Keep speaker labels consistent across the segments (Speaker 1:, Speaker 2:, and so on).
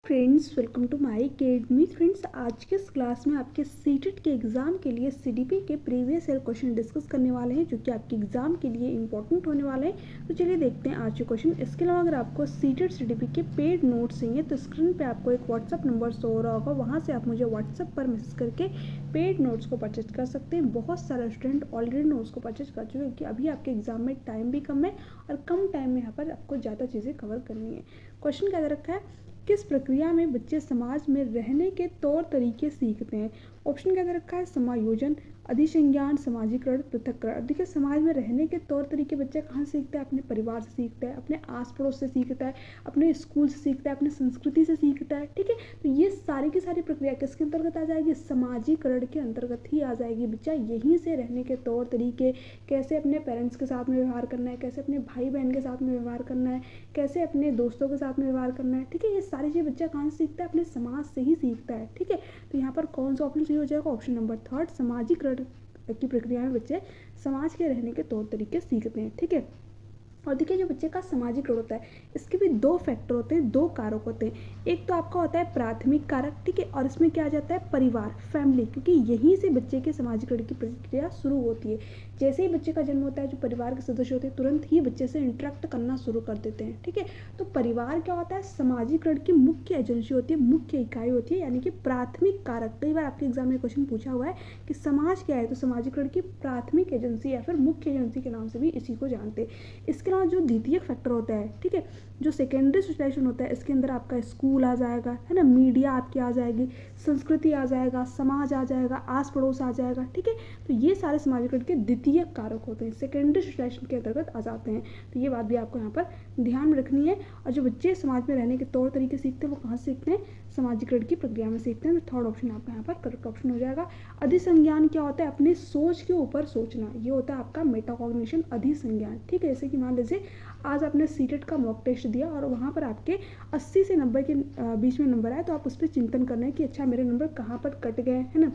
Speaker 1: Friends, welcome to my academy. Friends, आज के इस क्लास में आपके सीटेट के एग्ज़ाम के लिए सीडीपी के प्रीवियस ईयर क्वेश्चन डिस्कस करने वाले हैं, जो कि आपके एग्ज़ाम के लिए इंपॉर्टेंट होने वाले हैं। तो चलिए देखते हैं आज के क्वेश्चन। इसके अलावा अगर आपको सीटेट सीडीपी के पेड नोट्स चाहिए तो स्क्रीन पे आपको एक व्हाट्सअप नंबर शो हो रहा होगा, वहाँ से आप मुझे व्हाट्सअप पर मैसेज करके पेड नोट्स को परचेज कर सकते हैं। बहुत सारे स्टूडेंट ऑलरेडी नोट्स को परचेज कर चुके हैं, क्योंकि अभी आपके एग्जाम में टाइम भी कम है और कम टाइम में यहाँ पर आपको ज़्यादा चीज़ें कवर करनी है। क्वेश्चन क्या दे रखा है, किस प्रक्रिया में बच्चे समाज में रहने के तौर तरीके सीखते हैं। ऑप्शन क्या दे रखा है, समायोजन, अधिसंज्ञान, समाजीकरण, पृथक्करण। देखिए, समाज में रहने के तौर तरीके बच्चा कहाँ सीखता है? अपने परिवार से सीखता है, अपने आस पड़ोस से सीखता है, अपने स्कूल से सीखता है, अपने संस्कृति से सीखता है। ठीक है, तो ये सारी की सारी प्रक्रिया किसके अंतर्गत आ जाएगी? समाजीकरण के अंतर्गत ही आ जाएगी। बच्चा यहीं से रहने के तौर तरीके, कैसे अपने पेरेंट्स के साथ में व्यवहार करना है, कैसे अपने भाई बहन के साथ में व्यवहार करना है, कैसे अपने दोस्तों के साथ में व्यवहार करना है। ठीक है, ये सारी चीज़ बच्चा कहाँ से सीखता है? अपने समाज से ही सीखता है। ठीक है, तो यहाँ पर कौन सा ऑप्शन सही हो जाएगा? ऑप्शन नंबर थर्ड, समाजीकरण की प्रक्रिया में बच्चे समाज के रहने के तौर तरीके सीखते हैं। ठीक है, और देखिए, जो बच्चे का सामाजिक होता है, इसके भी दो फैक्टर होते हैं, दो कारक होते हैं। एक तो आपका होता है प्राथमिक कारक, ठीक है, और इसमें क्या आ जाता है? परिवार, फैमिली, क्योंकि यहीं से बच्चे के सामाजिकरण की प्रक्रिया शुरू होती है। जैसे ही बच्चे का जन्म होता है, जो परिवार के सदस्य होते हैं तुरंत ही बच्चे से इंटरेक्ट करना शुरू कर देते हैं। ठीक है, तो परिवार क्या होता है? सामाजिकरण की मुख्य एजेंसी होती है, मुख्य इकाई होती है, यानी कि प्राथमिक कारक। कई बार आपके एग्जाम में क्वेश्चन पूछा हुआ है कि समाज क्या है, तो सामाजिकरण की प्राथमिक एजेंसी या फिर मुख्य एजेंसी के नाम से भी इसी को जानते हैं। इसके अलावा जो द्वितीयक फैक्टर होता है, ठीक है, जो सेकेंडरी सोशलाइजेशन होता है, इसके अंदर आपका स्कूल आ जाएगा, है ना, मीडिया आपकी आ जाएगी, संस्कृति आ जाएगा, समाज आ जाएगा, आस पड़ोस आ जाएगा। ठीक है, तो ये सारे सामाजिकरण के द्वितीयक कारक होते हैं, सेकेंडरी सोशलाइजेशन के अंतर्गत आ जाते हैं। तो ये बात भी आपको यहाँ पर ध्यान में रखनी है। और जो बच्चे समाज में रहने के तौर तरीके सीखते हैं, वो कहाँ सीखते हैं? सामाजिकरण की प्रक्रिया में सीखते हैं। तो थर्ड ऑप्शन आपका यहाँ पर करेक्ट ऑप्शन हो जाएगा। अधिसंज्ञान क्या होता है? अपनी सोच के ऊपर सोचना, ये होता है आपका मेटाकॉग्निशन, अधिसंज्ञान। ठीक है, जैसे कि मान लीजिए आज आपने सीटेट का मॉक टेस्ट दिया और वहाँ पर आपके 80 से 90 के बीच में नंबर आए, तो आप उस पर चिंतन करना है कि अच्छा, मेरे नंबर कहाँ पर कट गए, है ना,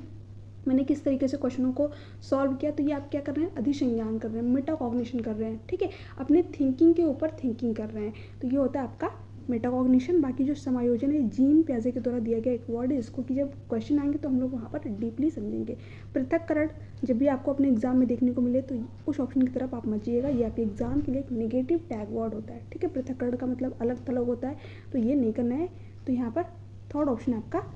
Speaker 1: मैंने किस तरीके से क्वेश्चनों को सॉल्व किया। तो ये आप क्या कर रहे हैं? अधिसंज्ञान कर रहे हैं, मेटाकॉग्निशन कर रहे हैं। ठीक है, अपने थिंकिंग के ऊपर थिंकिंग कर रहे हैं। तो ये होता है आपका मेटाकॉग्निशन। बाकी जो समायोजन है, जीन प्याजे के द्वारा दिया गया एक वर्ड है, इसको कि जब क्वेश्चन आएंगे तो हम लोग वहाँ पर डीपली समझेंगे। पृथक्करण जब भी आपको अपने एग्जाम में देखने को मिले तो उस ऑप्शन की तरफ आप मत जाइएगा, ये आपके एग्जाम के लिए एक नेगेटिव टैग वर्ड होता है। ठीक है, पृथक्करण का मतलब अलग थलग होता है, तो ये नहीं करना है। तो यहाँ पर थर्ड ऑप्शन आपका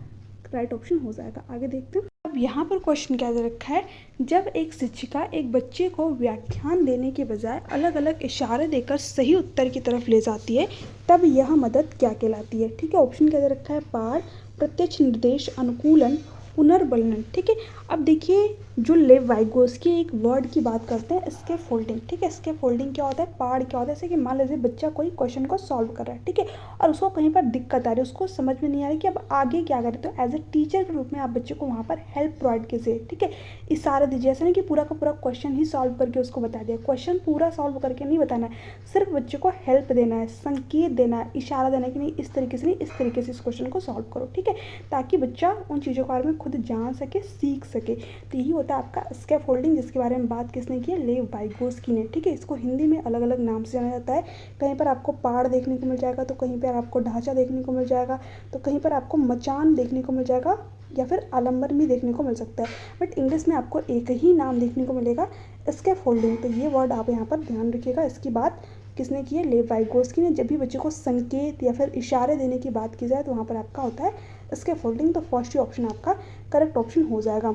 Speaker 1: राइट ऑप्शन हो जाएगा। आगे देखते हैं। अब यहाँ पर क्वेश्चन क्या दे रखा है, जब एक शिक्षिका एक बच्चे को व्याख्यान देने के बजाय अलग अलग इशारे देकर सही उत्तर की तरफ ले जाती है, तब यह मदद क्या कहलाती है? ठीक है, ऑप्शन क्या दे रखा है, पाठ, प्रत्यक्ष निर्देश, अनुकूलन, पुनर्बलन। ठीक है, अब देखिए, जो लेव वाइगोस्की एक वर्ड की बात करते हैं, स्केप फोल्डिंग। ठीक है, स्केप फोल्डिंग क्या होता है? पहाड़ क्या होता है? जैसे कि मान लीजिए बच्चा कोई क्वेश्चन को सॉल्व कर रहा है, ठीक है, और उसको कहीं पर दिक्कत आ रही है, उसको समझ में नहीं आ रही कि अब आगे क्या करें, तो एज ए टीचर के रूप में आप बच्चे को वहाँ पर हेल्प प्रोवाइड कीजिए। ठीक है, इशारा दीजिए, ऐसा नहीं कि पूरा का पूरा क्वेश्चन ही सॉल्व करके उसको बता दिया। क्वेश्चन पूरा सॉल्व करके नहीं बताना है, सिर्फ बच्चे को हेल्प देना है, संकेत देना है, इशारा देना है कि नहीं, इस तरीके से नहीं, इस तरीके से इस क्वेश्चन को सॉल्व करो। ठीक है, ताकि बच्चा उन चीज़ों के बारे में खुद जान सके, सीख सके। तो यही होता है आपका स्केप फोल्डिंग, जिसके बारे में बात किसने की है? लेव वाइगोस्की ने। ठीक है, इसको हिंदी में अलग अलग नाम से जाना जाता है। कहीं पर आपको पहाड़ देखने को मिल जाएगा, तो कहीं पर आपको ढांचा देखने को मिल जाएगा, तो कहीं पर आपको मचान देखने को मिल जाएगा, या फिर आलम्बन भी देखने को मिल सकता है। बट इंग्लिश में आपको एक ही नाम देखने को मिलेगा, स्केप फोल्डिंग। तो ये वर्ड आप यहाँ पर ध्यान रखिएगा। इसकी बात किसने की है? लेव वाइगोस्की ने। जब भी बच्चे को संकेत या फिर इशारे देने की बात की जाए तो वहाँ पर आपका होता है स्केप फोल्डिंग। तो फर्स्ट ही ऑप्शन आपका करेक्ट ऑप्शन हो जाएगा।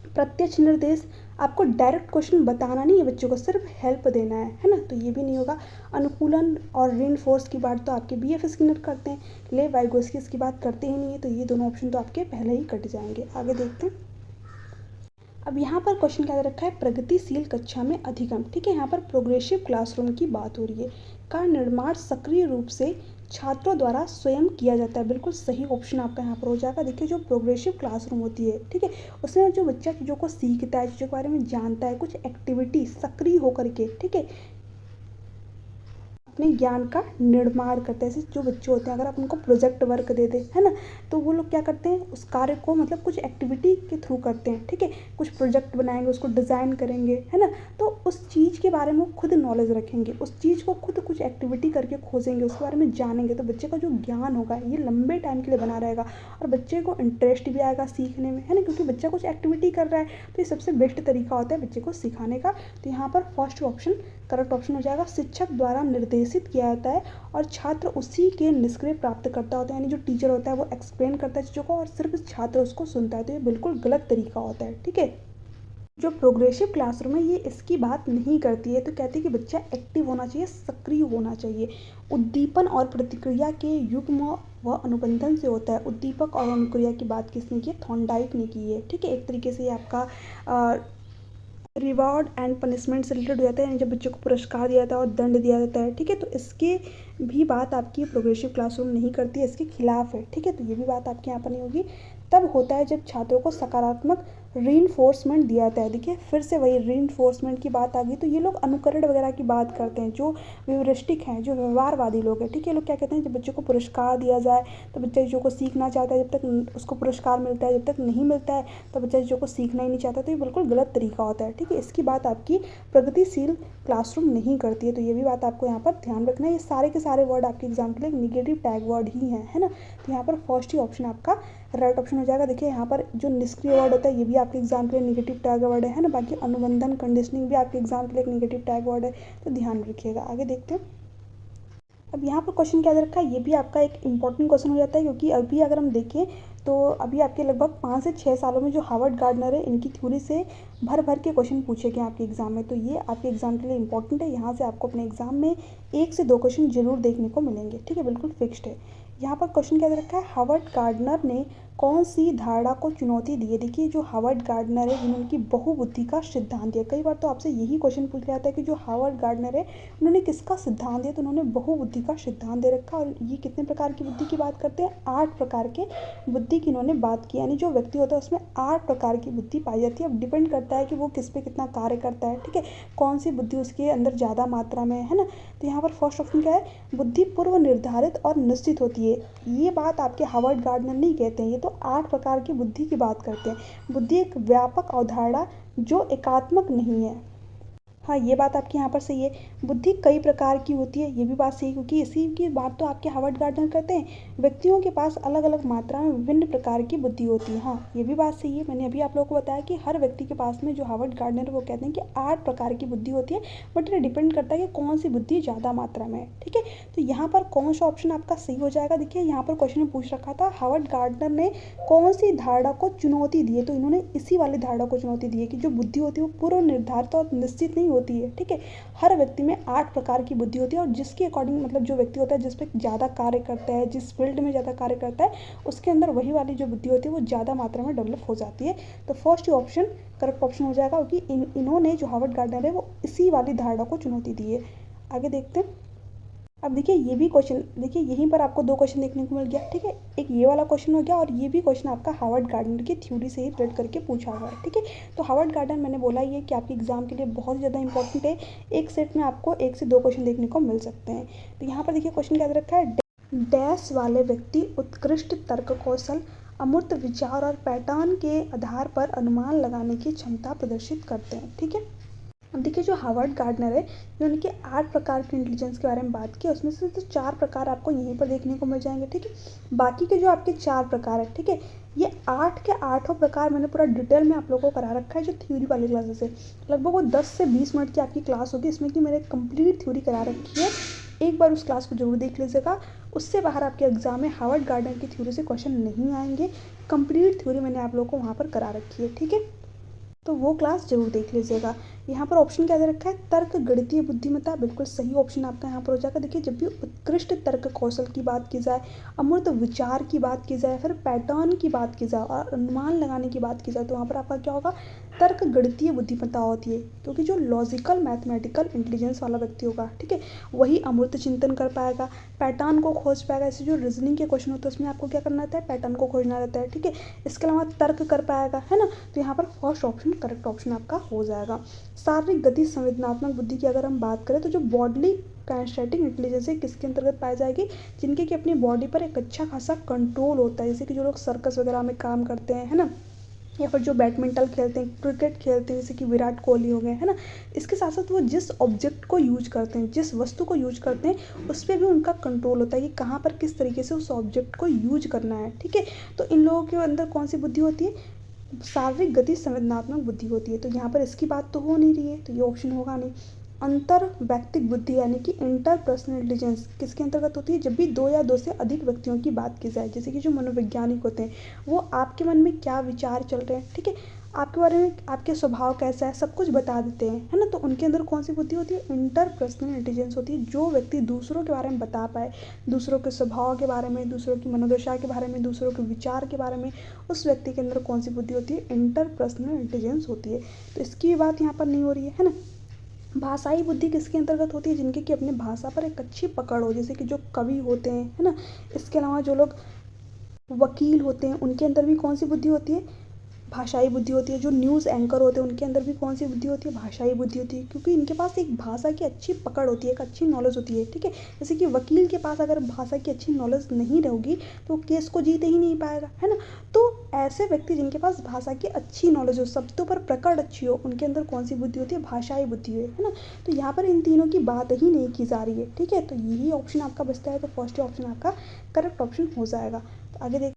Speaker 1: प्रत्यक्ष निर्देश, आपको डायरेक्ट क्वेश्चन बताना नहीं है बच्चों को, सिर्फ हेल्प देना है ना, तो ये भी नहीं होगा। अनुकूलन और रीइंफोर्स की बात तो आपके BF स्किनर करते हैं, लेव वाइगोस्की इसकी बात करते ही नहीं है, तो ये दोनों ऑप्शन तो आपके पहले ही कट जाएंगे। आगे देखते हैं। अब यहाँ पर क्वेश्चन क्या रखा है, प्रगतिशील कक्षा में अधिगम। ठीक है, यहाँ पर प्रोग्रेसिव क्लासरूम की बात हो रही है, का निर्माण सक्रिय रूप से छात्रों द्वारा स्वयं किया जाता है। बिल्कुल सही ऑप्शन आपका यहाँ पर हो जाएगा। देखिए, जो प्रोग्रेसिव क्लासरूम होती है, ठीक है, उसमें जो बच्चा चीज़ों को सीखता है, चीज़ों के बारे में जानता है, कुछ एक्टिविटी सक्रिय होकर के, ठीक है, अपने ज्ञान का निर्माण करते हैं। जैसे जो बच्चे होते हैं, अगर आप उनको प्रोजेक्ट वर्क दे दें, है ना, तो वो लोग क्या करते हैं, उस कार्य को मतलब कुछ एक्टिविटी के थ्रू करते हैं। ठीक है, कुछ प्रोजेक्ट बनाएंगे, उसको डिज़ाइन करेंगे, है ना, तो उस चीज़ के बारे में वो खुद नॉलेज रखेंगे, उस चीज़ को खुद कुछ एक्टिविटी करके खोजेंगे, उसके बारे में जानेंगे। तो बच्चे का जो ज्ञान होगा ये लंबे टाइम के लिए बना रहेगा और बच्चे को इंटरेस्ट भी आएगा सीखने में, है ना, क्योंकि बच्चा कुछ एक्टिविटी कर रहा है। तो ये सबसे बेस्ट तरीका होता है बच्चे को सिखाने का। तो यहाँ पर फर्स्ट ऑप्शन करेक्ट ऑप्शन हो जाएगा। शिक्षक द्वारा निर्देशित किया जाता है और छात्र उसी के निष्क्रिय प्राप्त करता होता है, यानी जो टीचर होता है वो एक्सप्लेन करता है चीज़ों को और सिर्फ छात्र उसको सुनता है। तो ये बिल्कुल गलत तरीका होता है। ठीक है, जो प्रोग्रेसिव क्लासरूम है ये इसकी बात नहीं करती है। तो कहती है कि बच्चा एक्टिव होना चाहिए, सक्रिय होना चाहिए। उद्दीपन और प्रतिक्रिया के युग्म व अनुबंधन से होता है। उद्दीपक और अनुक्रिया की बात किसने की है, थॉर्नडाइक ने की है। ठीक है, एक तरीके से ये आपका रिवॉर्ड एंड पनिशमेंट से रिलेटेड हो जाता है, यानी जब बच्चों को पुरस्कार दिया जाता है और दंड दिया जाता है। ठीक है, तो इसकी भी बात आपकी प्रोग्रेसिव क्लासरूम नहीं करती है, इसके खिलाफ है। ठीक है, तो ये भी बात आपके यहाँ पर नहीं होगी। तब होता है जब छात्रों को सकारात्मक रीइंफोर्समेंट दिया जाता है। देखिए फिर से वही रीइंफोर्समेंट की बात आ गई। तो ये लोग अनुकरण वगैरह की बात करते हैं, जो व्यवरिस्टिक हैं, जो व्यवहारवादी लोग हैं। ठीक है, ये लोग क्या कहते हैं, जब बच्चों को पुरस्कार दिया जाए तो बच्चा जो को सीखना चाहता है, जब तक उसको पुरस्कार मिलता है, जब तक नहीं मिलता है तो बच्चा जो को सीखना ही नहीं चाहता। तो ये बिल्कुल गलत तरीका होता है। ठीक है, इसकी बात आपकी प्रगतिशील क्लासरूम नहीं करती है। तो ये भी बात आपको यहाँ पर ध्यान रखना है। ये सारे के सारे वर्ड आपके एग्जाम के लिए निगेटिव टैग वर्ड ही हैं, है ना। तो यहाँ पर फर्स्ट ही ऑप्शन आपका राइट ऑप्शन हो जाएगा। देखिए यहाँ पर जो निष्क्रिय वर्ड होता है ये भी आपके एग्जाम के लिए निगेटिव टैग वर्ड है ना। बाकी अनुबंधन कंडीशनिंग भी आपके एग्जाम के लिए एक निगेटिव टैग वर्ड है, तो ध्यान रखिएगा। आगे देखते हैं। अब यहाँ पर क्वेश्चन क्या दे रखा है, ये भी आपका एक इंपॉर्टेंट क्वेश्चन हो जाता है, क्योंकि अभी अगर हम देखें तो अभी आपके लगभग 5 से 6 सालों में जो हार्वर्ड गार्डनर है इनकी थ्योरी से भर भर के क्वेश्चन पूछे गए आपके एग्जाम में। तो ये आपके एग्जाम के लिए इंपॉर्टेंट है। यहाँ से आपको अपने एग्जाम में 1 से 2 क्वेश्चन जरूर देखने को मिलेंगे। ठीक है, बिल्कुल फिक्स्ड है। यहाँ पर क्वेश्चन क्या दे रखा है, हार्वर्ड गार्डनर ने कौन सी धारणा को चुनौती दी है। देखिए जो हार्वर्ड गार्डनर है जिन्होंने की बहुबुद्धि का सिद्धांत दिया। कई बार तो आपसे यही क्वेश्चन पूछ लिया जाता है कि जो हार्वर्ड गार्डनर है उन्होंने किसका सिद्धांत दिया, तो उन्होंने बहुबुद्धि का सिद्धांत दे रखा। और ये कितने प्रकार की बुद्धि की बात करते हैं, 8 प्रकार के बुद्धि की इन्होंने बात की। यानी जो व्यक्ति होता है उसमें 8 प्रकार की बुद्धि पाई जाती है। अब डिपेंड करता है कि वो किस पे कितना कार्य करता है। ठीक है, कौन सी बुद्धि उसके अंदर ज़्यादा मात्रा में है ना। तो यहाँ पर फर्स्ट ऑप्शन क्या है, बुद्धि पूर्व निर्धारित और निश्चित होती है। ये बात आपके हार्वर्ड गार्डनर नहीं कहते हैं, ये तो 8 प्रकार की बुद्धि की बात करते हैं। बुद्धि एक व्यापक अवधारणा जो एकात्मक नहीं है। हाँ, ये बात आपकी यहाँ पर सही है। बुद्धि कई प्रकार की होती है, ये भी बात सही है, क्योंकि इसी की बात तो आपके हार्वर्ड गार्डनर करते हैं। व्यक्तियों के पास अलग अलग मात्रा में विभिन्न प्रकार की बुद्धि होती है। हाँ, ये भी बात सही है। मैंने अभी आप लोगों को बताया कि हर व्यक्ति के पास में, जो हार्वर्ड गार्डनर वो कहते हैं कि 8 प्रकार की बुद्धि होती है, बट ये डिपेंड करता है कि कौन सी बुद्धि ज़्यादा मात्रा में है। ठीक है, तो यहाँ पर कौन सा ऑप्शन आपका सही हो जाएगा। देखिए यहाँ पर क्वेश्चन में पूछ रखा था हार्वर्ड गार्डनर ने कौन सी धारणा को चुनौती दी है, तो इन्होंने इसी वाली धारणा को चुनौती दी है कि जो बुद्धि होती है वो पूर्व निर्धारित और निश्चित नहीं होती है। ठीक है, हर व्यक्ति में 8 प्रकार की बुद्धि होती है और जिसके अकॉर्डिंग मतलब जो व्यक्ति होता है जिस पे ज़्यादा कार्य करता है, जिस फील्ड में ज़्यादा कार्य करता है, उसके अंदर वही वाली जो बुद्धि होती है वो ज़्यादा मात्रा में डेवलप हो जाती है। तो फर्स्ट ऑप्शन करेक्ट ऑप्शन हो जाएगा, क्योंकि इन्होंने जो हार्वर्ड गार्डनर है वो इसी वाली धारणा को चुनौती दी है। आगे देखते हैं। अब देखिए ये भी क्वेश्चन, देखिए यहीं पर आपको 2 क्वेश्चन देखने को मिल गया। ठीक है, एक ये वाला क्वेश्चन हो गया और ये भी क्वेश्चन आपका हार्वर्ड गार्डनर की थ्योरी से ही रिलेट करके पूछा हुआ है। ठीक है, तो हार्वर्ड गार्डनर मैंने बोला ये कि आपके एग्जाम के लिए बहुत ही ज़्यादा इंपॉर्टेंट है। एक सेट में आपको 1 से 2 क्वेश्चन देखने को मिल सकते हैं। तो यहाँ पर देखिए क्वेश्चन क्या दे रखा है, डैश वाले व्यक्ति उत्कृष्ट तर्क कौशल, अमूर्त विचार और पैटर्न के आधार पर अनुमान लगाने की क्षमता प्रदर्शित करते हैं। ठीक है, अब देखिए जो हार्वर्ड गार्डनर है इन्होंने के 8 प्रकार के इंटेलिजेंस के बारे में बात की, उसमें से तो 4 प्रकार आपको यहीं पर देखने को मिल जाएंगे। ठीक है, बाकी के जो आपके 4 प्रकार है, ठीक है, ये 8 के 8 प्रकार मैंने पूरा डिटेल में आप लोगों को करा रखा है जो थ्योरी वाली क्लासेस है। लगभग वो 10 से 20 मिनट की आपकी क्लास होगी, इसमें कि मैंने कंप्लीट थ्योरी करा रखी है। एक बार उस क्लास को जरूर देख लीजिएगा। उससे बाहर आपके एग्जाम में हार्वर्ड गार्डनर की थ्योरी से क्वेश्चन नहीं आएंगे। कंप्लीट थ्योरी मैंने आप लोगों को वहाँ पर करा रखी है। ठीक है, तो वो क्लास जरूर देख लीजिएगा। यहाँ पर ऑप्शन क्या दे रखा है, तर्क गणितीय बुद्धिमत्ता, बिल्कुल सही ऑप्शन आपका यहाँ पर हो जाएगा। देखिए जब भी उत्कृष्ट तर्क कौशल की बात की जाए, अमूर्त विचार की बात की जाए, फिर पैटर्न की बात की जाए और अनुमान लगाने की बात की जाए, तो वहाँ पर आपका क्या होगा, तर्क गणितीय बुद्धिमत्ता होती है। क्योंकि जो लॉजिकल मैथमेटिकल इंटेलिजेंस वाला व्यक्ति होगा, ठीक है, वही अमूर्त चिंतन कर पाएगा, पैटर्न को खोज पाएगा। ऐसे जो रीजनिंग के क्वेश्चन होते हैं उसमें आपको क्या करना रहता है, पैटर्न को खोजना रहता है। ठीक है, इसके अलावा तर्क कर पाएगा, है ना। तो यहाँ पर फर्स्ट ऑप्शन करेक्ट ऑप्शन आपका हो जाएगा। शारीरिक गति संवेदनात्मक बुद्धि की अगर हम बात करें तो जो बॉडली काइनेस्थेटिक इंटेलिजेंस किसके अंतर्गत पाई जाएगी, जिनके कि अपनी बॉडी पर एक अच्छा खासा कंट्रोल होता है, जैसे कि जो लोग सर्कस वगैरह में काम करते हैं, है ना, या फिर जो बैडमिंटन खेलते हैं, क्रिकेट खेलते हैं, जैसे कि विराट कोहली हो गए, है ना। इसके साथ साथ वो जिस ऑब्जेक्ट को यूज करते हैं, जिस वस्तु को यूज करते हैं, उस पर भी उनका कंट्रोल होता है कि कहाँ पर किस तरीके से उस ऑब्जेक्ट को यूज करना है, ठीक है। तो इन लोगों के अंदर कौन सी बुद्धि होती है, शारीरिक गति संवेदनात्मक बुद्धि होती है। तो यहाँ पर इसकी बात तो हो नहीं रही है, तो ये ऑप्शन होगा नहीं। अंतर व्यक्तिक बुद्धि यानी कि इंटरपर्सनल इंटेलिजेंस किसके अंतर्गत होती है, जब भी दो या दो से अधिक व्यक्तियों की बात की जाए, जैसे कि जो मनोवैज्ञानिक होते हैं वो आपके मन में क्या विचार चल रहे हैं, ठीक है, आपके बारे में, आपके स्वभाव कैसा है, सब कुछ बता देते हैं, है ना। तो उनके अंदर कौन सी बुद्धि होती है, इंटरपर्सनल इंटेलिजेंस होती है। जो व्यक्ति दूसरों के बारे में बता पाए, दूसरों के स्वभाव के बारे में, दूसरों की मनोदशा के बारे में, दूसरों के विचार के बारे में, उस व्यक्ति के अंदर कौन सी बुद्धि होती है, इंटरपर्सनल इंटेलिजेंस होती है। तो इसकी बात यहाँ पर नहीं हो रही है ना। भाषाई बुद्धि किसके अंतर्गत होती है, जिनके कि अपने भाषा पर एक अच्छी पकड़ हो, जैसे कि जो कवि होते हैं, है ना। इसके अलावा जो लोग वकील होते हैं उनके अंदर भी कौन सी बुद्धि होती है, भाषाई बुद्धि होती है। जो न्यूज़ एंकर होते हैं उनके अंदर भी कौन सी बुद्धि होती है, भाषाई बुद्धि होती है, क्योंकि इनके पास एक भाषा की अच्छी पकड़ होती है, एक अच्छी नॉलेज होती है, ठीक है। जैसे कि वकील के पास अगर भाषा की अच्छी नॉलेज नहीं रहेगी तो वो केस को जीत ही नहीं पाएगा, है ना। तो ऐसे व्यक्ति जिनके पास भाषा की अच्छी नॉलेज हो, शब्दों पर पकड़ अच्छी हो, उनके अंदर कौन सी बुद्धि होती है, भाषाई बुद्धि है ना। तो यहाँ पर इन तीनों की बात ही नहीं की जा रही है, ठीक है। तो यही ऑप्शन आपका बचता है, तो फर्स्ट ऑप्शन आपका करेक्ट ऑप्शन हो जाएगा। तो आगे देख,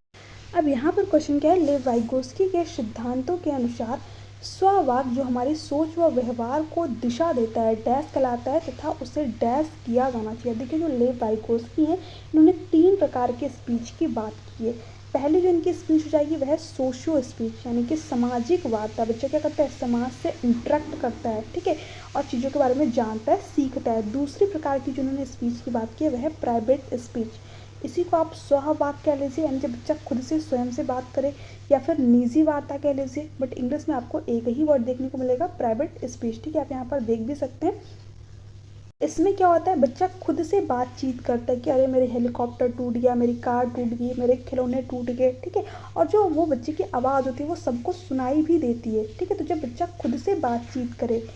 Speaker 1: अब यहाँ पर क्वेश्चन क्या है, लेव वाइगोस्की के सिद्धांतों के अनुसार स्ववाक जो हमारी सोच व व्यवहार को दिशा देता है डैश कहलाता है तथा उसे डैश किया जाना चाहिए। देखिए जो लेव वाइगोस्की हैं इन्होंने 3 प्रकार के स्पीच की बात की है। पहली जो इनकी स्पीच हो जाएगी वह है सोशियो स्पीच यानी कि सामाजिक वार्ता। बच्चा क्या करता है, समाज से इंटरेक्ट करता है, ठीक है, और चीज़ों के बारे में जानता है, सीखता है। दूसरी प्रकार की जो उन्होंने स्पीच की बात की है वह है प्राइवेट स्पीच। इसी को आप स्ववाक कह लीजिए, यानी जब बच्चा खुद से स्वयं से बात करे, या फिर निजी वार्ता कह लीजिए, बट इंग्लिश में आपको एक ही वर्ड देखने को मिलेगा, प्राइवेट स्पीच, ठीक है। आप यहाँ पर देख भी सकते हैं। इसमें क्या होता है, बच्चा खुद से बातचीत करता है कि अरे मेरे हेलीकॉप्टर टूट गया, मेरी कार टूट गई, मेरे खिलौने टूट गए, ठीक है। और जो वो बच्चे की आवाज़ होती है वो सबको सुनाई भी देती है, ठीक है। तो जब बच्चा खुद से बातचीत करे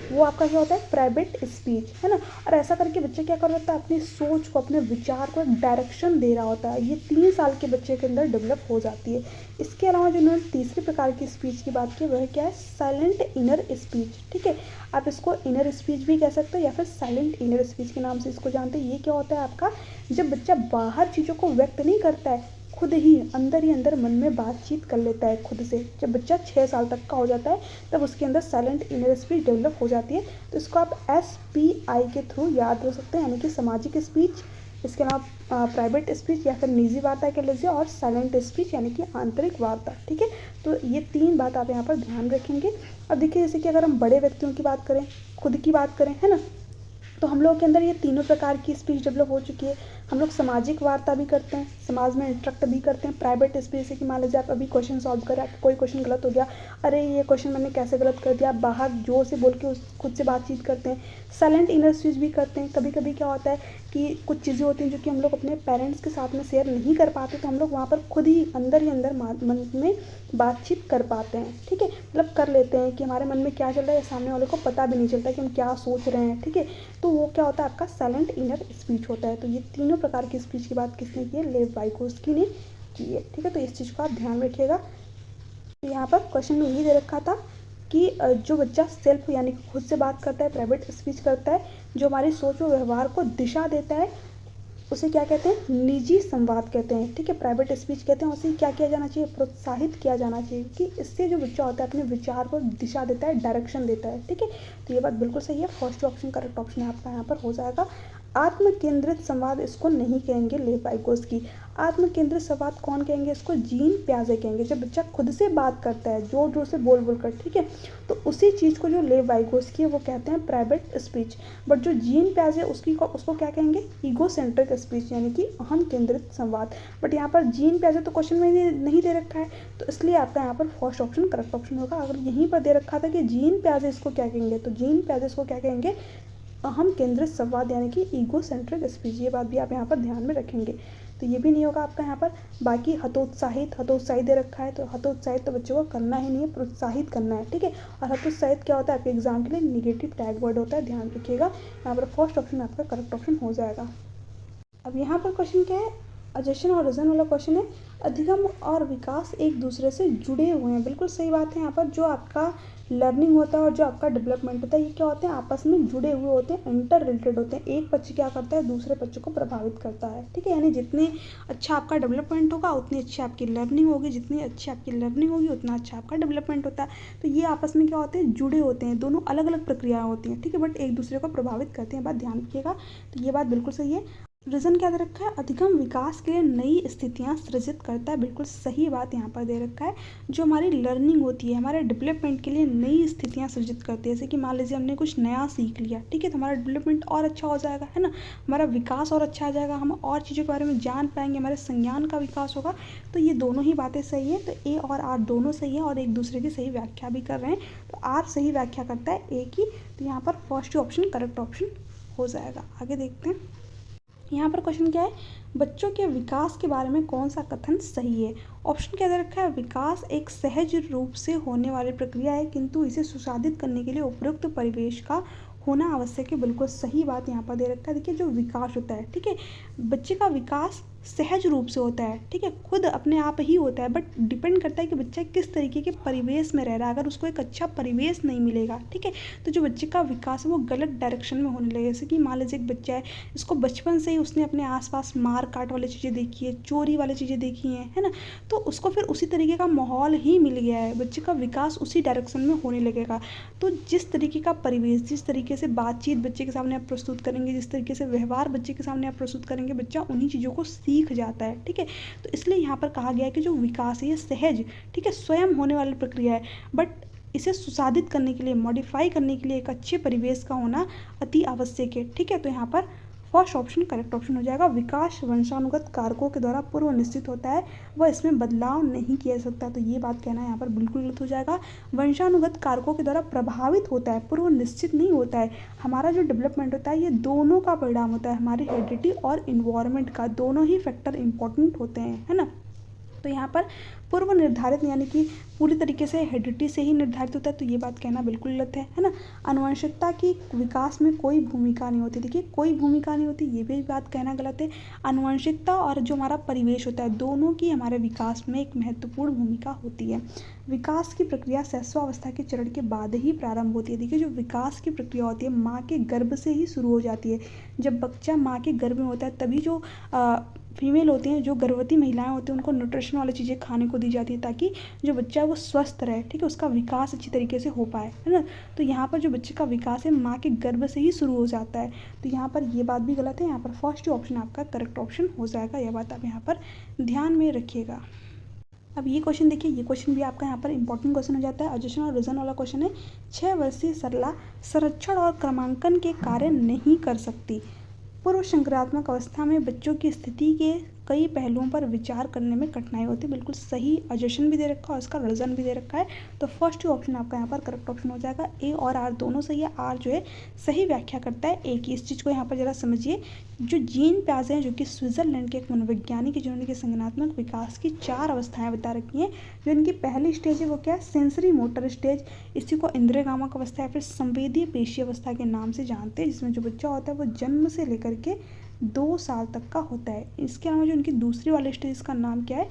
Speaker 1: वो आपका क्या होता है, प्राइवेट स्पीच, है ना। और ऐसा करके बच्चा क्या कर रहा है, अपनी सोच को, अपने विचार को एक डायरेक्शन दे रहा होता है। ये 3 साल के बच्चे के अंदर डेवलप हो जाती है। इसके अलावा जो उन्होंने तीसरे प्रकार की स्पीच की बात की वह क्या है, साइलेंट इनर स्पीच, ठीक है। आप इसको इनर स्पीच भी कह सकते हो या फिर साइलेंट इनर स्पीच के नाम से इसको जानते हैं। ये क्या होता है आपका, जब बच्चा बाहर चीज़ों को व्यक्त नहीं करता है, खुद ही अंदर मन में बातचीत कर लेता है खुद से। जब बच्चा 6 साल तक का हो जाता है तब उसके अंदर साइलेंट इनर स्पीच डेवलप हो जाती है। तो इसको आप SPI के थ्रू याद रख सकते हैं, यानी कि सामाजिक स्पीच, इसके अलावा प्राइवेट स्पीच या फिर निजी वार्ता कह लीजिए, और साइलेंट स्पीच यानी कि आंतरिक वार्ता, ठीक है। तो ये 3 बात आप यहाँ पर ध्यान रखेंगे। अब देखिए जैसे कि अगर हम बड़े व्यक्तियों की बात करें, खुद की बात करें, है ना, तो हम लोगों के अंदर ये तीनों प्रकार की स्पीच डेवलप हो चुकी है। हम लोग सामाजिक वार्ता भी करते हैं, समाज में इंटरेक्ट भी करते हैं। प्राइवेट स्पीच जैसे कि मान लीजिए आप अभी क्वेश्चन सॉल्व कर रहे हैं, कोई क्वेश्चन गलत हो गया, अरे ये क्वेश्चन मैंने कैसे गलत कर दिया, आप बाहर जोर से बोल के उस खुद से बातचीत करते हैं। साइलेंट इनर स्पीच भी करते हैं। कभी कभी क्या होता है कि कुछ चीज़ें होती हैं जो कि हम लोग अपने पेरेंट्स के साथ में शेयर नहीं कर पाते, तो हम लोग वहाँ पर खुद ही अंदर मन में बातचीत कर पाते हैं, ठीक है। मतलब कर लेते हैं कि हमारे मन में क्या चल रहा है, सामने वाले को पता भी नहीं चलता कि हम क्या सोच रहे हैं, ठीक है। तो वो क्या होता है, आपका साइलेंट इनर स्पीच होता है। तो ये तीनों प्रकार की स्पीच की बात किसने की है, लेव वाइगोस्की ने की है, ठीक है। तो इस चीज़ को आप ध्यान रखिएगा। तो यहाँ पर क्वेश्चन में यही दे रखा था कि जो बच्चा सेल्फ यानी कि खुद से बात करता है, प्राइवेट स्पीच करता है, जो हमारी सोच और व्यवहार को दिशा देता है, उसे क्या कहते हैं, निजी संवाद कहते हैं, ठीक है। प्राइवेट स्पीच कहते हैं। उसे क्या किया जाना चाहिए, प्रोत्साहित किया जाना चाहिए कि इससे जो बच्चा होता है अपने विचार को दिशा देता है, डायरेक्शन देता है, ठीक है। तो ये बात बिल्कुल सही है। फर्स्ट ऑप्शन करेक्ट ऑप्शन आपका यहाँ पर हो जाएगा। आत्म केंद्रित संवाद इसको नहीं कहेंगे लेव वाइगोस्की। आत्म केंद्रित संवाद कौन कहेंगे, इसको जीन पियाजे कहेंगे। जब बच्चा खुद से बात करता है जोर जोर से बोल बोल कर, ठीक है, तो उसी चीज़ को जो लेव वाइगोस्की है वो कहते हैं प्राइवेट स्पीच। बट जो जीन पियाजे उसको क्या कहेंगे, ईगो सेंट्रिक स्पीच यानी कि अहम केंद्रित संवाद। बट यहाँ पर जीन पियाजे तो क्वेश्चन में नहीं दे रखा है, तो इसलिए आपका यहाँ पर फर्स्ट ऑप्शन करेक्ट ऑप्शन होगा। अगर यहीं पर दे रखा था कि जीन पियाजे इसको क्या कहेंगे, तो जीन पियाजे इसको क्या कहेंगे, अहम केंद्रित संवाद यानी कि ईगो सेंट्रिक स्पीच। ये बात भी आप यहाँ पर ध्यान में रखेंगे। तो ये भी नहीं होगा आपका यहाँ पर। बाकी हतोत्साहित दे रखा है, तो हतोत्साहित तो बच्चों को करना ही नहीं है, प्रोत्साहित करना है, ठीक है। और हतोत्साहित क्या होता है आपके एग्जाम के लिए, निगेटिव टैग वर्ड होता है, ध्यान रखिएगा। यहाँ पर फर्स्ट ऑप्शन आपका करेक्ट ऑप्शन हो जाएगा। अब यहाँ पर क्वेश्चन क्या है, अजशन और रजन वाला क्वेश्चन है। अधिगम और विकास एक दूसरे से जुड़े हुए हैं, बिल्कुल सही बात है। यहाँ पर जो आपका लर्निंग होता है और जो आपका डेवलपमेंट होता है, ये क्या होते हैं, आपस में जुड़े हुए होते हैं, इंटर रिलेटेड होते हैं। एक बच्चे क्या करता है, दूसरे बच्चों को प्रभावित करता है, ठीक है। यानी जितने अच्छा आपका डेवलपमेंट होगा उतनी अच्छी आपकी लर्निंग होगी, जितनी अच्छी आपकी लर्निंग होगी उतना अच्छा आपका डेवलपमेंट होता है। तो ये आपस में क्या होते हैं, जुड़े होते हैं, दोनों अलग अलग प्रक्रियाएं होती हैं, ठीक है, बट एक दूसरे को प्रभावित करते हैं, बात ध्यान रखिएगा। तो ये बात बिल्कुल सही है। रीजन क्या दे रखा है, अधिगम विकास के लिए नई स्थितियां सृजित करता है, बिल्कुल सही बात यहाँ पर दे रखा है। जो हमारी लर्निंग होती है, हमारे डेवलपमेंट के लिए नई स्थितियां सृजित करती है। जैसे कि मान लीजिए हमने कुछ नया सीख लिया, ठीक है, तो हमारा डेवलपमेंट और अच्छा हो जाएगा, है ना, हमारा विकास और अच्छा आ जाएगा, हम और चीज़ों के बारे में जान पाएंगे, हमारे संज्ञान का विकास होगा। तो ये दोनों ही बातें सही है। तो ए और आर दोनों सही है और एक दूसरे की सही व्याख्या भी कर रहे हैं। तो आर सही व्याख्या करता है ए की, तो यहाँ पर फर्स्ट ऑप्शन करेक्ट ऑप्शन हो जाएगा। आगे देखते हैं, यहाँ पर क्वेश्चन क्या है, बच्चों के विकास के बारे में कौन सा कथन सही है। ऑप्शन क्या दे रखा है, विकास एक सहज रूप से होने वाली प्रक्रिया है, किंतु इसे सुसाधित करने के लिए उपयुक्त परिवेश का होना आवश्यक है, बिल्कुल सही बात यहाँ पर दे रखा है। देखिए जो विकास होता है, ठीक है, बच्चे का विकास सहज रूप से होता है, ठीक है, खुद अपने आप ही होता है, बट डिपेंड करता है कि बच्चा किस तरीके के परिवेश में रह रहा है। अगर उसको एक अच्छा परिवेश नहीं मिलेगा, ठीक है, तो जो बच्चे का विकास है वो गलत डायरेक्शन में होने लगेगा। जैसे कि मान लीजिए एक बच्चा है, इसको बचपन से ही उसने अपने आसपास मार काट वाली चीज़ें देखी है, चोरी वाली चीज़ें देखी हैं, है ना, तो उसको फिर उसी तरीके का माहौल ही मिल गया है, बच्चे का विकास उसी डायरेक्शन में होने लगेगा। तो जिस तरीके का परिवेश, जिस तरीके से बातचीत बच्चे के सामने आप प्रस्तुत करेंगे, जिस तरीके से व्यवहार बच्चे के सामने आप प्रस्तुत करेंगे, बच्चा उन्हीं चीज़ों को सीख जाता है, ठीक है। तो इसलिए यहाँ पर कहा गया है कि जो विकास है ये सहज, ठीक है, स्वयं होने वाली प्रक्रिया है, बट इसे सुसाधित करने के लिए, मॉडिफाई करने के लिए एक अच्छे परिवेश का होना अति आवश्यक है, ठीक है। तो यहाँ पर फर्स्ट ऑप्शन करेक्ट ऑप्शन हो जाएगा। विकास वंशानुगत कारकों के द्वारा पूर्व निश्चित होता है, वह इसमें बदलाव नहीं किया जा सकता। तो ये बात कहना यहाँ पर बिल्कुल गलत हो जाएगा। वंशानुगत कारकों के द्वारा प्रभावित होता है, पूर्व निश्चित नहीं होता है। हमारा जो डेवलपमेंट होता है ये दोनों का परिणाम होता है, हमारी हेरिडिटी और इन्वायरमेंट का, दोनों ही फैक्टर इंपॉर्टेंट होते हैं, है ना। तो यहाँ पर पूर्व निर्धारित यानी कि पूरी तरीके से हेरिडिटी से ही निर्धारित होता है, तो ये बात कहना बिल्कुल गलत है ना। आनुवंशिकता की विकास में कोई भूमिका नहीं होती, देखिए कोई भूमिका नहीं होती, ये भी बात कहना गलत है। आनुवंशिकता और जो हमारा परिवेश होता है, दोनों की हमारे विकास में एक महत्वपूर्ण भूमिका होती है। विकास की प्रक्रिया शैशवावस्था के चरण के बाद ही प्रारंभ होती है। देखिए जो विकास की प्रक्रिया होती है माँ के गर्भ से ही शुरू हो जाती है। जब बच्चा माँ के गर्भ में होता है तभी जो फीमेल होती हैं, जो गर्भवती महिलाएं होती हैं, उनको न्यूट्रिशन वाली चीज़ें खाने को दी जाती है ताकि जो बच्चा है वो स्वस्थ रहे, ठीक है, उसका विकास अच्छी तरीके से हो पाए, है ना। तो यहाँ पर जो बच्चे का विकास है माँ के गर्भ से ही शुरू हो जाता है। तो यहाँ पर ये बात भी गलत है, यहाँ पर फर्स्ट ऑप्शन आपका करेक्ट ऑप्शन हो जाएगा। यह बात आप यहाँ पर ध्यान में रखिएगा। अब ये क्वेश्चन देखिए, ये क्वेश्चन भी आपका यहाँ पर इंपॉर्टेंट क्वेश्चन हो जाता है। अजशन और रिजन वाला क्वेश्चन है। 6 वर्षीय सरला संरक्षण और क्रमांकन के कार्य नहीं कर सकती। पूर्व संक्रात्मक अवस्था में बच्चों की स्थिति के कई पहलुओं पर विचार करने में कठिनाई होती है, बिल्कुल सही। अजशन भी दे रखा है और इसका रीजन भी दे रखा है। तो फर्स्ट ऑप्शन आपका यहाँ पर करेक्ट ऑप्शन हो जाएगा। ए और आर दोनों सही है। आर जो है सही व्याख्या करता है ए की। इस चीज़ को यहाँ पर जरा समझिए। जो जीन प्याजे हैं जो कि स्विट्जरलैंड के एक मनोवैज्ञानिक है, जिन्होंने संज्ञानात्मक विकास की 4 अवस्थाएं बता रखी हैं। जो इनकी पहली स्टेज है वो क्या है, सेंसरी मोटर स्टेज, इसी को इंद्रियगामक अवस्था या फिर संवेदीय पेशी अवस्था के नाम से जानते हैं, जिसमें जो बच्चा होता है वो जन्म से लेकर के 2 साल तक का होता है। इसके अलावा जो इनकी दूसरी वाली स्टेज का नाम क्या है,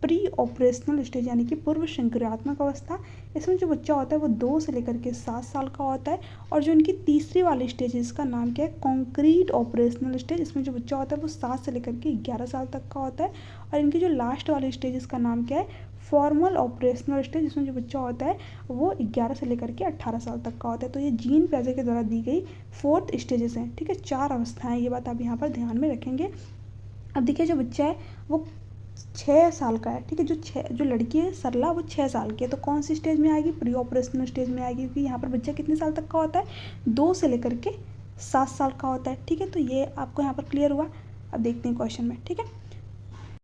Speaker 1: प्री ऑपरेशनल स्टेज यानी कि पूर्व संक्रियात्मक अवस्था। इसमें जो बच्चा होता है वो 2 से लेकर के 7 साल का होता है। और जो इनकी तीसरी वाली स्टेज है इसका नाम क्या है, कॉन्क्रीट ऑपरेशनल स्टेज। इसमें जो बच्चा होता है वो 7 से लेकर के 11 साल तक का होता है। और इनकी जो लास्ट वाली स्टेज इसका नाम क्या है, फॉर्मल ऑपरेशनल स्टेज, जिसमें जो बच्चा होता है वो 11 से लेकर के 18 साल तक का होता है। तो ये जीन प्याजे के द्वारा दी गई 4th स्टेजेस हैं, ठीक है, 4 अवस्थाएं। ये बात आप यहाँ पर ध्यान में रखेंगे। अब देखिए जो बच्चा है वो 6 साल का है, ठीक है, जो लड़की है सरला वो 6 साल की है, तो कौन सी स्टेज में आएगी, प्री ऑपरेशनल स्टेज में आएगी, क्योंकि यहाँ पर बच्चा कितने साल तक का होता है, 2 से लेकर के 7 साल का होता है, ठीक है। तो ये आपको यहाँ पर क्लियर हुआ। अब देखते हैं क्वेश्चन में, ठीक है।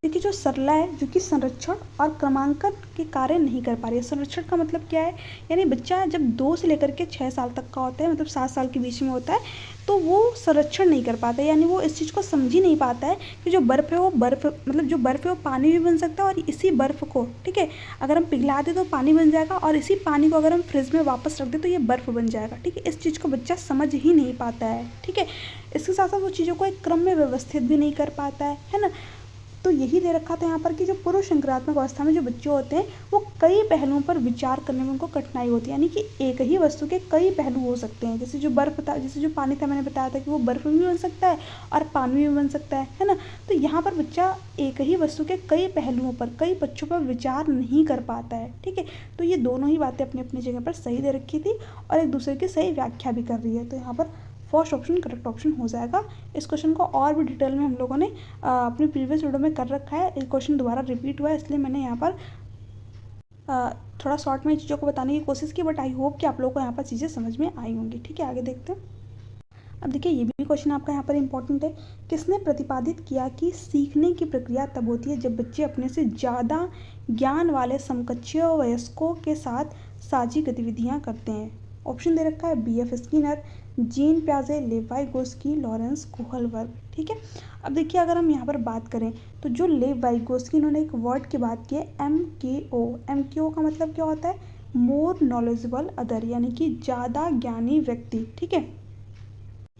Speaker 1: देखिए जो सरला है जो कि संरक्षण और क्रमांकन के कार्य नहीं कर पा रही है। संरक्षण का मतलब क्या है, यानी बच्चा जब 2 से लेकर के 6 साल तक का होता है, मतलब 7 साल के बीच में होता है, तो वो संरक्षण नहीं कर पाता है, यानी वो इस चीज़ को समझ ही नहीं पाता है कि जो बर्फ़ है वो बर्फ़, मतलब जो बर्फ़ है वो पानी भी बन सकता है, और इसी बर्फ़ को, ठीक है, अगर हम पिघला दें तो पानी बन जाएगा, और इसी पानी को अगर हम फ्रिज में वापस रख दें तो ये बर्फ़ बन जाएगा। ठीक है, इस चीज़ को बच्चा समझ ही नहीं पाता है। ठीक है, इसके साथ साथ वो चीज़ों को एक क्रम में व्यवस्थित भी नहीं कर पाता है ना। तो यही दे रखा था यहाँ पर कि जो पूर्व संक्रात्मक अवस्था में जो बच्चे होते हैं वो कई पहलुओं पर विचार करने में उनको कठिनाई होती है, यानी कि एक ही वस्तु के कई पहलू हो सकते हैं। जैसे जो बर्फ़ था, जैसे जो पानी था, मैंने बताया था कि वो बर्फ़ भी बन सकता है और पानी भी बन सकता है ना। तो यहाँ पर बच्चा एक ही वस्तु के कई पहलुओं पर, कई पक्षों पर विचार नहीं कर पाता है। ठीक है, तो ये दोनों ही बातें अपनी अपनी जगह पर सही दे रखी थी और एक दूसरे की सही व्याख्या भी कर रही है। तो यहाँ पर फर्स्ट ऑप्शन करेक्ट ऑप्शन हो जाएगा। इस क्वेश्चन को और भी डिटेल में हम लोगों ने अपनी प्रीवियस वीडियो में कर रखा है। ये क्वेश्चन दोबारा रिपीट हुआ है, इसलिए मैंने यहाँ पर थोड़ा शॉर्ट में चीज़ों को बताने की कोशिश की, बट आई होप कि आप लोगों को यहाँ पर चीज़ें समझ में आई होंगी। ठीक है, आगे देखते हैं। अब देखिए ये भी क्वेश्चन आपका यहाँ पर इंपॉर्टेंट है। किसने प्रतिपादित किया कि सीखने की प्रक्रिया तब होती है जब बच्चे अपने से ज़्यादा ज्ञान वाले समकक्षीय वयस्कों के साथ साझी गतिविधियाँ करते हैं। ऑप्शन दे रखा है B.F. Skinner, gene प्याजे, लेवाई गोस्की, Lawrence Kohlberg. ठीक है, अब देखिए अगर हम यहाँ पर बात करें तो जो लेवाई गोस्की, इन्होंने एक वर्ड की बात की है MKO। MKO का मतलब क्या होता है, मोर नॉलेजेबल अदर, यानी कि ज़्यादा ज्ञानी व्यक्ति। ठीक है,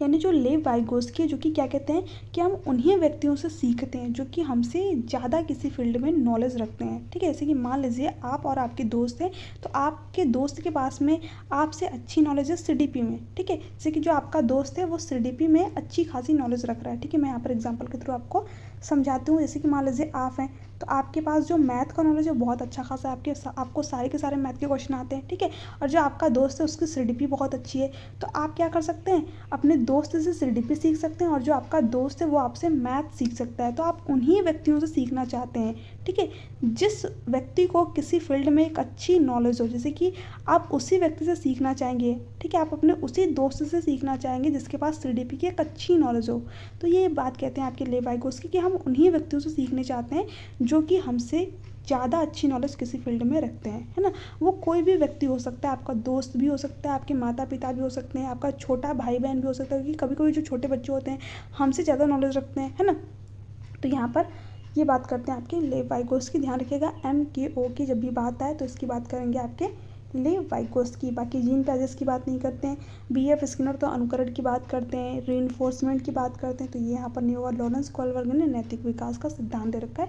Speaker 1: यानी जो लेव वाइगोस्की, जो कि क्या कहते हैं कि हम उन्हीं व्यक्तियों से सीखते हैं जो कि हमसे ज़्यादा किसी फील्ड में नॉलेज रखते हैं। ठीक है, जैसे कि मान लीजिए आप और आपके दोस्त हैं, तो आपके दोस्त के पास में आपसे अच्छी नॉलेज है CDP में। ठीक है, जैसे कि जो आपका दोस्त है वो CDP में अच्छी खासी नॉलेज रख रहा है। ठीक है, मैं यहाँ पर एग्जाम्पल के थ्रू आपको समझाती हूँ। जैसे कि मान लीजिए आप हैं, तो आपके पास जो मैथ का नॉलेज है बहुत अच्छा खासा है, आपको सारे के सारे मैथ के क्वेश्चन आते हैं। ठीक है, और जो आपका दोस्त है उसकी CDP बहुत अच्छी है, तो आप क्या कर सकते हैं, अपने दोस्त से CDP सीख सकते हैं, और जो आपका दोस्त है वो आपसे मैथ सीख सकता है। तो आप उन्हीं व्यक्तियों से सीखना चाहते हैं। ठीक है, जिस व्यक्ति को किसी फील्ड में एक अच्छी नॉलेज हो, जैसे कि आप उसी व्यक्ति से सीखना चाहेंगे। ठीक है, आप अपने उसी दोस्त से सीखना चाहेंगे जिसके पास CDP की एक अच्छी नॉलेज हो। तो ये बात कहते हैं आपके लेवाइगोस्की कि हम उन्हीं व्यक्तियों से सीखने चाहते हैं जो कि हमसे ज़्यादा अच्छी नॉलेज किसी फील्ड में रखते हैं, है ना। वो कोई भी व्यक्ति हो सकता है, आपका दोस्त भी हो सकता है, आपके माता पिता भी हो सकते हैं, आपका छोटा भाई बहन भी हो सकता है, क्योंकि कभी कभी जो छोटे बच्चे होते हैं हमसे ज़्यादा नॉलेज रखते हैं, है ना। तो यहाँ पर ये बात करते हैं आपके लेवाइगोस्की। ध्यान रखिएगा MKO की जब भी बात आए तो इसकी बात करेंगे आपके लेवाइगोस्की। बाकी जीन पैजेस की बात नहीं करते हैं। B.F. स्किनर तो अनुकरण की बात करते हैं, रीइंफोर्समेंट की बात करते हैं। तो ये यहाँ पर नहीं होगा। लॉरेंस कोहलबर्ग ने नैतिक विकास का सिद्धांत दे रखा है,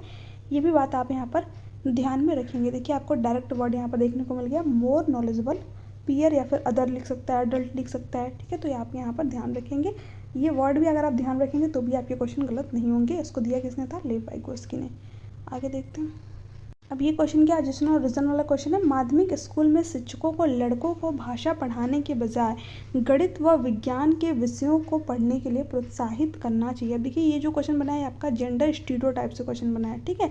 Speaker 1: ये भी बात आप यहाँ पर ध्यान में रखेंगे। देखिए आपको डायरेक्ट वर्ड यहाँ पर देखने को मिल गया, मोर नॉलेजेबल, पीयर या फिर अदर लिख सकता है, एडल्ट लिख सकता है। ठीक है, तो ये आप यहाँ पर ध्यान रखेंगे। ये वर्ड भी अगर आप ध्यान रखेंगे तो भी आपके क्वेश्चन गलत नहीं होंगे। इसको दिया किसने था, लेवाइगोस्की ने। आगे देखते हैं। अब ये क्वेश्चन क्या एडिशन और रीजन वाला क्वेश्चन है। माध्यमिक स्कूल में शिक्षकों को लड़कों को भाषा पढ़ाने के बजाय गणित व विज्ञान के विषयों को पढ़ने के लिए प्रोत्साहित करना चाहिए। अब देखिए ये जो क्वेश्चन बना है आपका जेंडर स्टीरियोटाइप से क्वेश्चन बना है। ठीक है,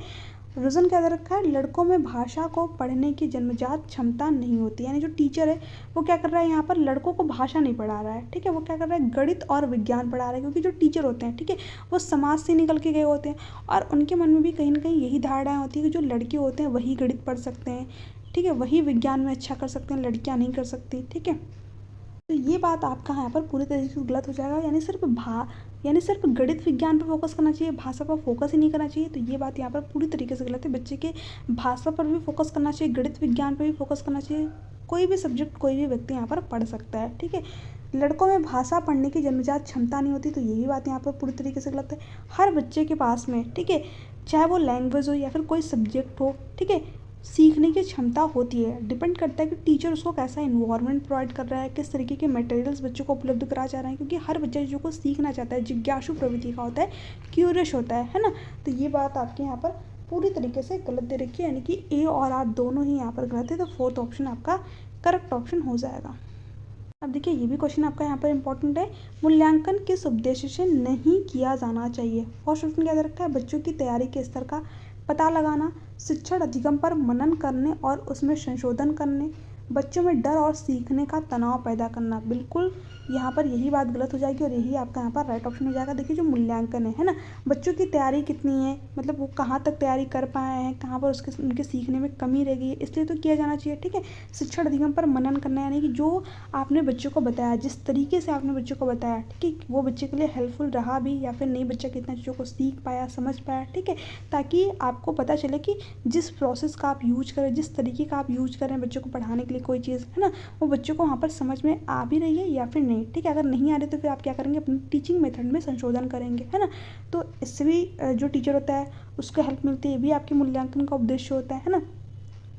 Speaker 1: रीज़न क्या दे रखा है, लड़कों में भाषा को पढ़ने की जन्मजात क्षमता नहीं होती। यानी जो टीचर है वो क्या कर रहा है, यहाँ पर लड़कों को भाषा नहीं पढ़ा रहा है। ठीक है, वो क्या कर रहा है, गणित और विज्ञान पढ़ा रहा है, क्योंकि जो टीचर होते हैं, ठीक है, वो समाज से निकल के गए होते हैं और उनके मन में भी कहीं ना कहीं यही धारणाएँ होती है कि जो लड़के होते हैं वही गणित पढ़ सकते हैं। ठीक है, वही विज्ञान में अच्छा कर सकते हैं, लड़कियाँ नहीं कर सकती। ठीक है, तो ये बात आपका यहाँ पर पूरी तरीके से गलत हो जाएगा। यानी सिर्फ गणित विज्ञान पर फोकस करना चाहिए, भाषा पर फोकस ही नहीं करना चाहिए। तो ये बात यहाँ पर पूरी तरीके से गलत है। बच्चे के भाषा पर भी फोकस करना चाहिए, गणित विज्ञान पर भी फोकस करना चाहिए। कोई भी सब्जेक्ट कोई भी व्यक्ति यहाँ पर पढ़ सकता है। ठीक है, लड़कों में भाषा पढ़ने की जन्मजात क्षमता नहीं होती, तो ये भी बात यहाँ पर पूरी तरीके से गलत है। हर बच्चे के पास में, ठीक है, चाहे वो लैंग्वेज हो या फिर कोई सब्जेक्ट हो, ठीक है, सीखने की क्षमता होती है। डिपेंड करता है कि टीचर उसको कैसा इन्वायरमेंट प्रोवाइड कर रहा है, किस तरीके के मटेरियल्स बच्चों को उपलब्ध करा जा रहे हैं, क्योंकि हर बच्चा जो को सीखना चाहता है, जिज्ञासु प्रवृत्ति का होता है, क्यूरियस होता है ना। तो ये बात आपके यहाँ पर पूरी तरीके से गलत दे रखी है, यानी कि ए और आर दोनों ही यहाँ पर गलत है। तो फोर्थ ऑप्शन आपका करेक्ट ऑप्शन हो जाएगा। अब देखिए ये भी क्वेश्चन आपका यहाँ पर इंपॉर्टेंट है। मूल्यांकन किस उद्देश्य से नहीं किया जाना चाहिए। फर्स्ट ऑप्शन क्या दे रखा है, बच्चों की तैयारी के स्तर का पता लगाना, शिक्षण अधिगम पर मनन करने और उसमें संशोधन करने, बच्चों में डर और सीखने का तनाव पैदा करना, बिल्कुल यहाँ पर यही बात गलत हो जाएगी और यही आपका यहाँ पर राइट ऑप्शन हो जाएगा। देखिए जो मूल्यांकन है ना, बच्चों की तैयारी कितनी है, मतलब वो कहाँ तक तैयारी कर पाए हैं, कहाँ पर उनके सीखने में कमी रह गई है, इसलिए तो किया जाना चाहिए। ठीक है, शिक्षण अधिगम पर मनन करना, यानी कि जो आपने बच्चों को बताया, जिस तरीके से आपने बच्चों को बताया, ठीक है, वो बच्चे के लिए हेल्पफुल रहा भी या फिर नहीं, बच्चा कितना चीज़ों को सीख पाया, समझ पाया। ठीक है, ताकि आपको पता चले कि जिस प्रोसेस का आप यूज करें, जिस तरीके का आप यूज करें बच्चों को पढ़ाने के लिए कोई चीज़, है ना, वो बच्चों को वहाँ पर समझ में आ भी रही है या फिर नहीं। ठीक है, अगर नहीं आ रही तो फिर आप क्या करेंगे, अपनी टीचिंग मेथड में संशोधन करेंगे, है ना। तो इससे भी जो टीचर होता है उसको हेल्प मिलती है, ये भी आपके मूल्यांकन का उद्देश्य होता है ना।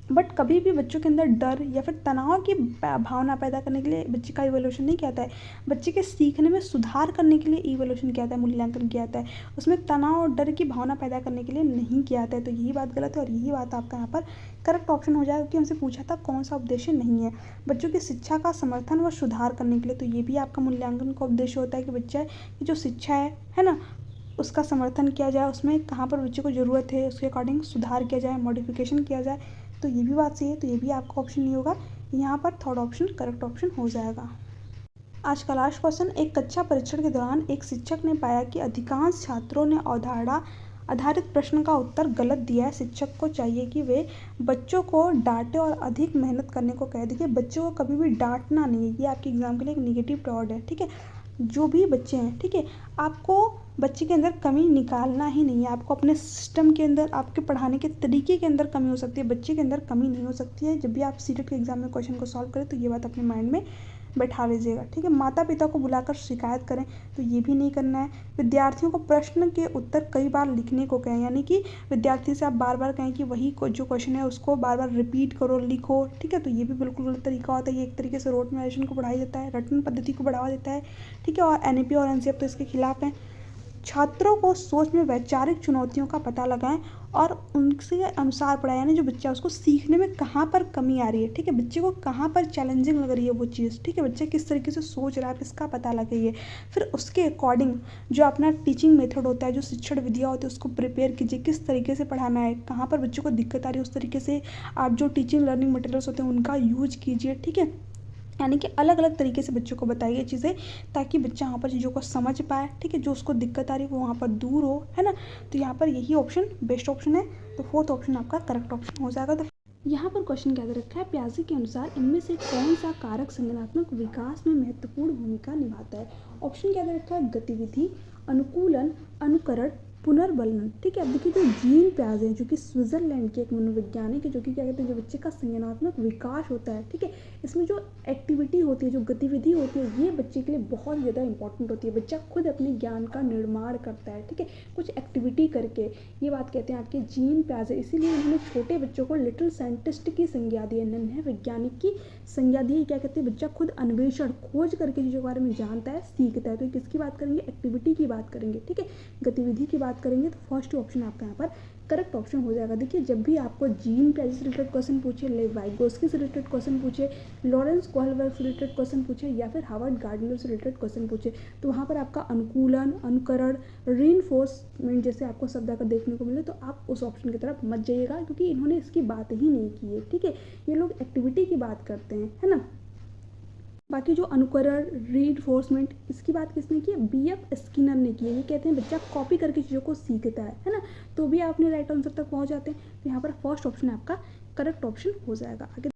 Speaker 1: बट कभी भी बच्चों के अंदर डर या फिर तनाव की भावना पैदा करने के लिए बच्चे का इवोल्यूशन नहीं किया जाता है। बच्चे के सीखने में सुधार करने के लिए इवोल्यूशन किया जाता है, मूल्यांकन किया जाता है। उसमें तनाव और डर की भावना पैदा करने के लिए नहीं किया जाता है। तो यही बात गलत है और यही बात आपका यहाँ पर करेक्ट ऑप्शन हो जाएगा, क्योंकि हमसे पूछा था कौन सा उद्देश्य नहीं है। बच्चों की शिक्षा का समर्थन व सुधार करने के लिए, तो ये भी आपका मूल्यांकन का उद्देश्य होता है कि बच्चा की जो शिक्षा है ना, उसका समर्थन किया जाए, उसमें कहाँ पर बच्चे को ज़रूरत है उसके अकॉर्डिंग सुधार किया जाए, मॉडिफिकेशन किया जाए। तो ये भी बात सही है, तो ये भी आपका ऑप्शन नहीं होगा, यहाँ पर थर्ड ऑप्शन करेक्ट ऑप्शन हो जाएगा। आज का लास्ट क्वेश्चन, एक कक्षा परीक्षण के दौरान एक शिक्षक ने पाया कि अधिकांश छात्रों ने अवधारणा आधारित प्रश्न का उत्तर गलत दिया है। शिक्षक को चाहिए कि वे बच्चों को डांटे और अधिक मेहनत करने को कहे। देखिए बच्चों को कभी भी डांटना नहीं है, ये आपके एग्जाम के लिए एक निगेटिव टॉड है। ठीक है, जो भी बच्चे हैं, ठीक है, आपको बच्चे के अंदर कमी निकालना ही नहीं है, आपको अपने सिस्टम के अंदर, आपके पढ़ाने के तरीके के अंदर कमी हो सकती है, बच्चे के अंदर कमी नहीं हो सकती है। जब भी आप सीटेट के एग्जाम में क्वेश्चन को सॉल्व करें तो ये बात अपने माइंड में बैठा लीजिएगा। ठीक है, माता पिता को बुलाकर शिकायत करें, तो ये भी नहीं करना है। विद्यार्थियों को प्रश्न के उत्तर कई बार लिखने को कहें, यानी कि विद्यार्थी से आप बार बार कहें कि वही जो क्वेश्चन है उसको बार बार रिपीट करो, लिखो। ठीक है, तो ये भी बिल्कुल गलत तरीका होता है। ये एक तरीके से रोट मेमोराइजेशन को बढ़ाई देता है, रटन पद्धति को बढ़ावा देता है। ठीक है, और एनईपी और एनसीएफ तो इसके खिलाफ हैं। छात्रों को सोच में वैचारिक चुनौतियों का पता लगाएं और उनके अनुसार पढ़ाएं, यानी जो बच्चा उसको सीखने में कहाँ पर कमी आ रही है, ठीक है, बच्चे को कहाँ पर चैलेंजिंग लग रही है वो चीज़, ठीक है, बच्चा किस तरीके से सोच रहा है इसका पता लगाइए। फिर उसके अकॉर्डिंग जो अपना टीचिंग मेथड होता है, जो शिक्षण विधियाँ होती है, उसको प्रिपेयर कीजिए, किस तरीके से पढ़ाना है, कहाँ पर बच्चों को दिक्कत आ रही है, उस तरीके से आप जो टीचिंग लर्निंग मटेरियल्स होते हैं उनका यूज कीजिए। ठीक है, यानी कि अलग अलग तरीके से बच्चों को बताइए चीज़ें, ताकि बच्चा वहाँ पर चीज़ों को समझ पाए। ठीक है, जो उसको दिक्कत आ रही है वो वहाँ पर दूर हो, है ना। तो यहाँ पर यही ऑप्शन बेस्ट ऑप्शन है, तो फोर्थ ऑप्शन आपका करेक्ट ऑप्शन हो जाएगा। तो यहाँ पर क्वेश्चन क्या दे रखा है, प्याजे के अनुसार इनमें से कौन सा कारक संज्ञानात्मक विकास में महत्वपूर्ण भूमिका निभाता है। ऑप्शन क्या दे रखा है, गतिविधि, अनुकूलन, अनुकरण, पुनर्बलन। ठीक है, अब देखिए जो जीन प्याजे हैं, जो कि स्विट्जरलैंड के एक मनोवैज्ञानिक है, जो कि क्या कहते हैं, जो बच्चे का संज्ञानात्मक विकास होता है, ठीक है, इसमें जो एक्टिविटी होती है, जो गतिविधि होती है, ये बच्चे के लिए बहुत ज़्यादा इंपॉर्टेंट होती है। बच्चा खुद अपने ज्ञान का निर्माण करता है, ठीक है, कुछ एक्टिविटी करके। ये बात कहते हैं आपके जीन प्याजे, इसीलिए उन्होंने छोटे बच्चों को लिटिल साइंटिस्ट की संज्ञा दी है, नन्हे वैज्ञानिक की संज्ञा दी है। क्या कहते हैं, बच्चा खुद अन्वेषण खोज करके चीज़ों के बारे में जानता है, सीखता है। तो किसकी बात करेंगे, एक्टिविटी की बात करेंगे, ठीक है, गतिविधि की बात करेंगे। तो फर्स्ट ऑप्शन आपका यहाँ पर करेक्ट ऑप्शन हो जाएगा। देखिए जब भी आपको जीन प्याजे से रिलेटेड क्वेश्चन पूछे, लेवाइगोस्की से रिलेटेड क्वेश्चन पूछे, लॉरेंस कोहलबर्ग से रिलेटेड क्वेश्चन पूछे, या फिर हार्वर्ड गार्डनर से रिलेटेड क्वेश्चन पूछे, तो वहाँ पर आपका अनुकूलन, अनुकरण, रीइंफोर्समेंट जैसे आपको शब्द अगर देखने को मिले, तो आप उस ऑप्शन की तरफ मत जाइएगा, क्योंकि इन्होंने इसकी बात ही नहीं की है। ठीक है, ये लोग एक्टिविटी की बात करते हैं, है ना। बाकी जो अनुकरण, रीइंफोर्समेंट, इसकी बात किसने की है, BF स्किनर ने की है। ये कहते हैं बच्चा कॉपी करके चीज़ों को सीखता है ना। तो भी आपने राइट आंसर तक पहुंच जाते हैं। तो यहाँ पर फर्स्ट ऑप्शन आपका करेक्ट ऑप्शन हो जाएगा। आगे